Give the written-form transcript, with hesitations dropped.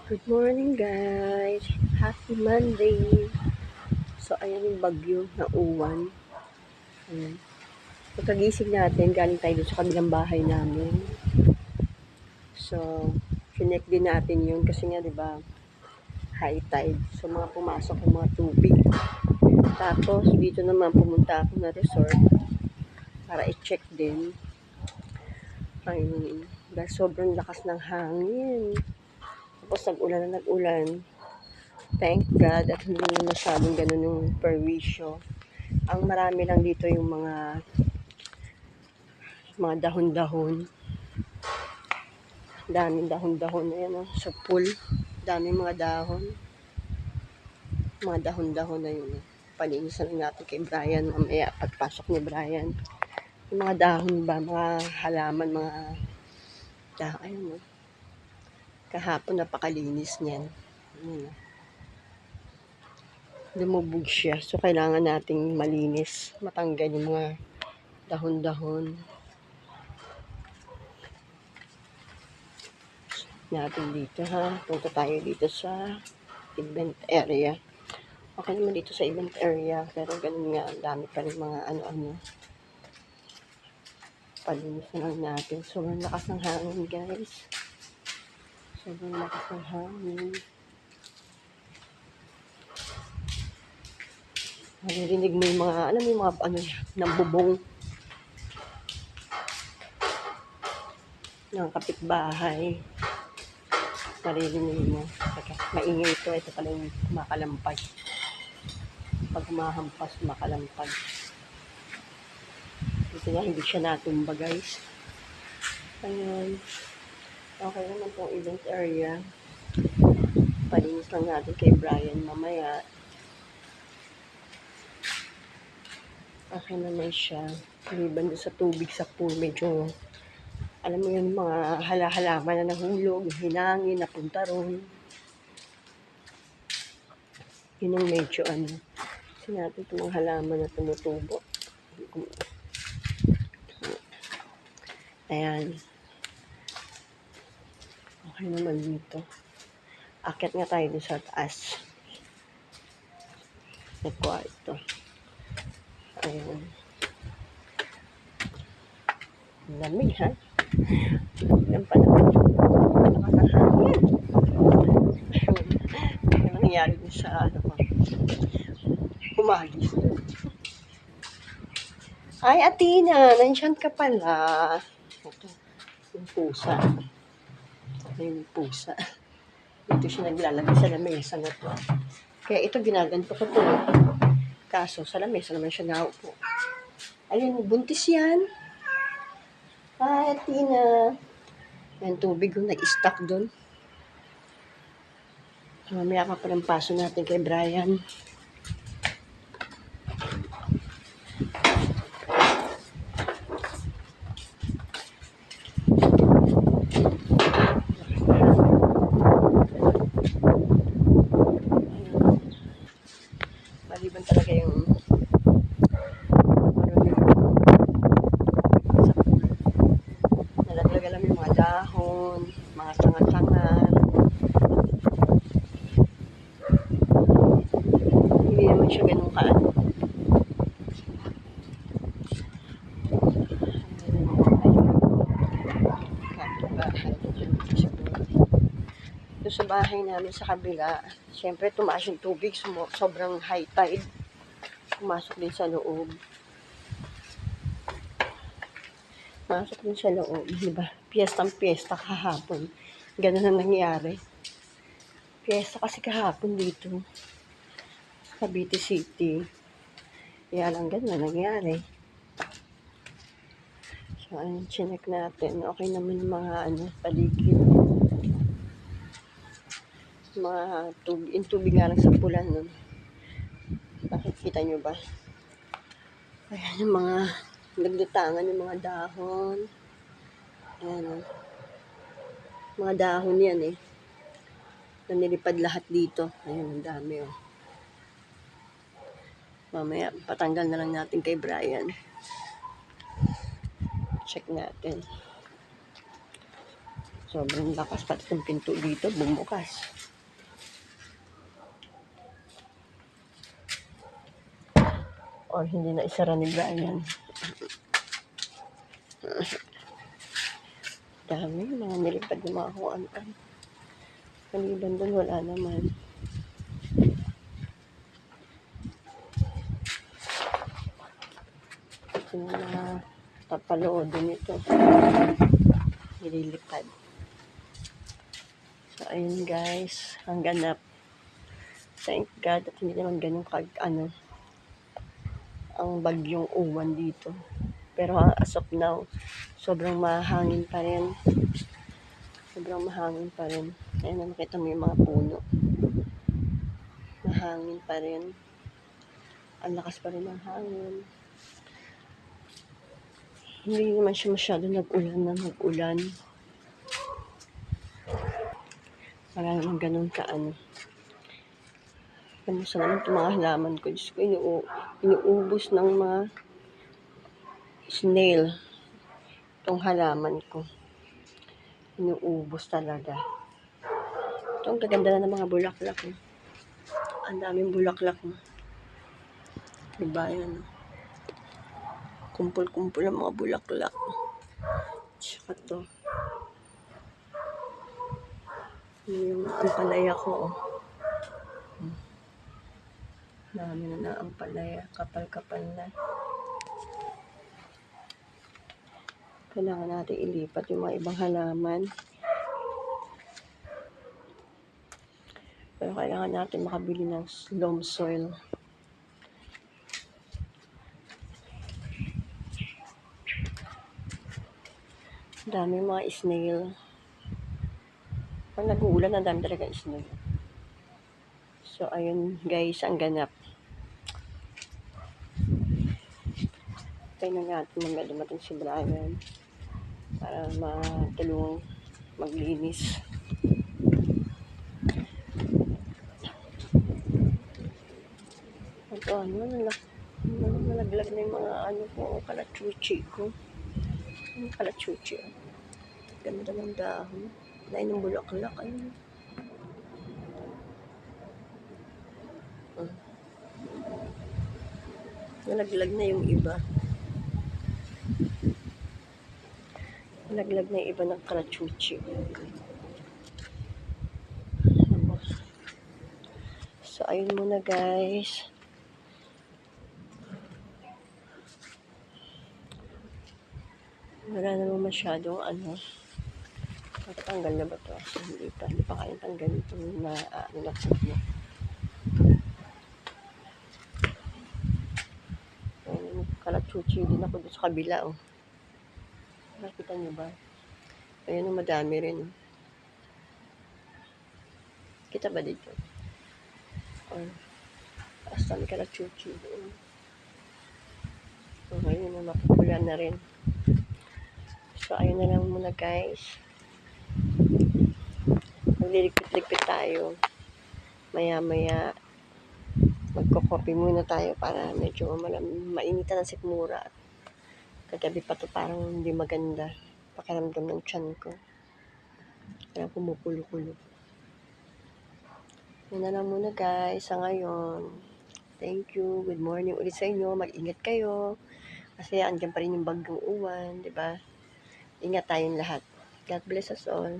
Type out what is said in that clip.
Good morning guys! Happy Monday! So ayan yung bagyo na uwan. Ayan. Pagkagising natin, galing tayo dun sa kabilang bahay namin. So, chinek din natin yun kasi nga 'di ba high tide. So mga pumasok yung mga tubig. Tapos dito naman pumunta ako na resort para i-check din. Ayun. Dahil sobrang lakas ng hangin. Tapos nag-ulan na nag-ulan. Thank God at hindi na masyadong ganun yung perwisyo. Ang marami lang dito yung mga dahon-dahon. Daming dahon-dahon na yan, oh, sa pool. Daming mga dahon. Mga dahon-dahon na yun. Palinisan lang natin kay Brian mamaya pagpasok ni Brian. Yung mga dahon ba, mga halaman, mga dahon. Ayun, oh. Kahapon napakalinis niyan. Ayun, oh. Lumubog siya. So, kailangan nating malinis. Matanggal yung mga dahon-dahon. Natin dito ha. Punta tayo dito sa event area. Okay naman dito sa event area. Pero ganun nga, ang dami pa rin mga ano-ano. Palinis na lang natin. Sobrang lakas ng hangin guys. Sobrang lakas ng hangin. Maririnig mo yung mga, alam mo yung mga ano, ng bubong ng kapitbahay. Maririnig mo. Teka, maingay ito. Ito pala yung kumakalampag. Pag humahampas, kumakalampag. Dito nga, hindi siya natumba guys. Ayun. Okay naman itong event area. Palinis lang natin kay Brian mamaya. Okay naman siya. Liban sa tubig sa pool, medyo alam mo yung mga halaman na nahulog, hinangin, napunta ron. Yun ang medyo ano. Kasi natin itong mga halaman na tumutubo. Ayan. Okay naman dito. Akyat nga tayo dun sa taas. Sa kwarto. Ayan. Lamig ha? Yan pa naman. Nakakahangin. Ano nangyari dun sa ano ko? Umagis. Ay, Athena! Nandiyan ka pala. Ito, yung pusa. Yung pusa. Ito siya naglalagay sa lamesa na to. Kaya ito ginaganto ko to. Kaso sa lamesa naman siya naupo. Ayun, buntis yan. Hi, Athena. Yan, tubig yung nag-stuck doon. Mamaya pa pa ng paso natin kay Brian. Maliban talaga yung nalaglagan lang yung mga dahon, mga sanga-sanga. Hindi naman siya ganun kaano. Ito sa bahay namin sa kabila, syempre tumaas yung tubig, sobrang high tide. Pumasok din sa loob. Masok din sa loob, di ba? Piyestang-piyesta kahapon. Ganun ang nangyari. Piyesta kasi kahapon dito. Cavite City. Kaya lang ganun ang nangyari. So, ayun, chinek natin. Okay naman yung mga paligid. Mga tubig, yung tubig nga lang sa pulan nun. Nakikita nyo ba? Ayan yung mga naglutangan yung mga dahon. Ayan o. Mga dahon yan eh. Na nilipad lahat dito. Ayan, ang dami o. Mamaya, patanggal na lang natin kay Brian. Check natin. Sobrang lakas, pati itong pinto dito bumukas. Or hindi na isara ni Brian. Dami, mga nilipad ng mga kung ano. Maliban doon, wala naman. Ito yung mga tapaloodo nito. Nililipad. So, ayun guys, ang ganap. Thank God at hindi naman ganun ang bagyong uwan dito. Pero as of now, sobrang mahangin pa rin. Sobrang mahangin pa rin. Ayan, nakita mo yung mga puno. Mahangin pa rin. Ang lakas pa rin ng hangin. Hindi naman siya masyado nag-ulan. Wala naman ganun Kamusta naman itong mga halaman ko? Diyos ko, inuubos ng mga snail itong halaman ko. Inuubos talaga. Ito, ang gaganda na ng mga bulaklak. Ang daming bulaklak. Diba yan? Kumpul-kumpul ang mga bulaklak. Tsaka to. Yung ampalaya ko. Dami na ampalaya. Kapal-kapal na. Kailangan natin ilipat yung mga ibang halaman. Pero kailangan natin makabili ng loam soil. Dami mga snail. Pag nag-uulan, ang dami talaga snail. So, ayun guys, ang ganap. Tayo na natin mamaya dumating si Brian para matulungang maglinis. Ito, nalaglag na yung mga kalachuchi ko. Yung kalachuchi. Ganda ng dahon. Lain ng bulaklak. Ayun. Nalaglag na yung iba. Nalaglag na yung iba ng kalachuchi. So, ayun muna guys. Wala naman masyadong Nakatanggal na ba ito? Hindi pa kaya tanggal itong na puno. Kalachuchi din ako doon sa kabila. Nakita niyo ba? Ayan, madami rin. Kita ba dito? Basta may kalachuchi doon. So, ngayon mapupula na rin. So, ayun na lang muna guys. Magliligpit-ligpit tayo. Maya-maya, magko-coffee muna tayo para medyo mainitan ang sikmura. Kagabi pa to parang hindi maganda. Pakiramdam ng tiyan ko. Kaya pumupulo-pulo. Yun na lang muna guys sa ngayon. Thank you. Good morning ulit sa inyo. Mag-ingat kayo. Kasi andyan pa rin yung bagyong uwan, di ba? Ingat tayong lahat. God bless us all.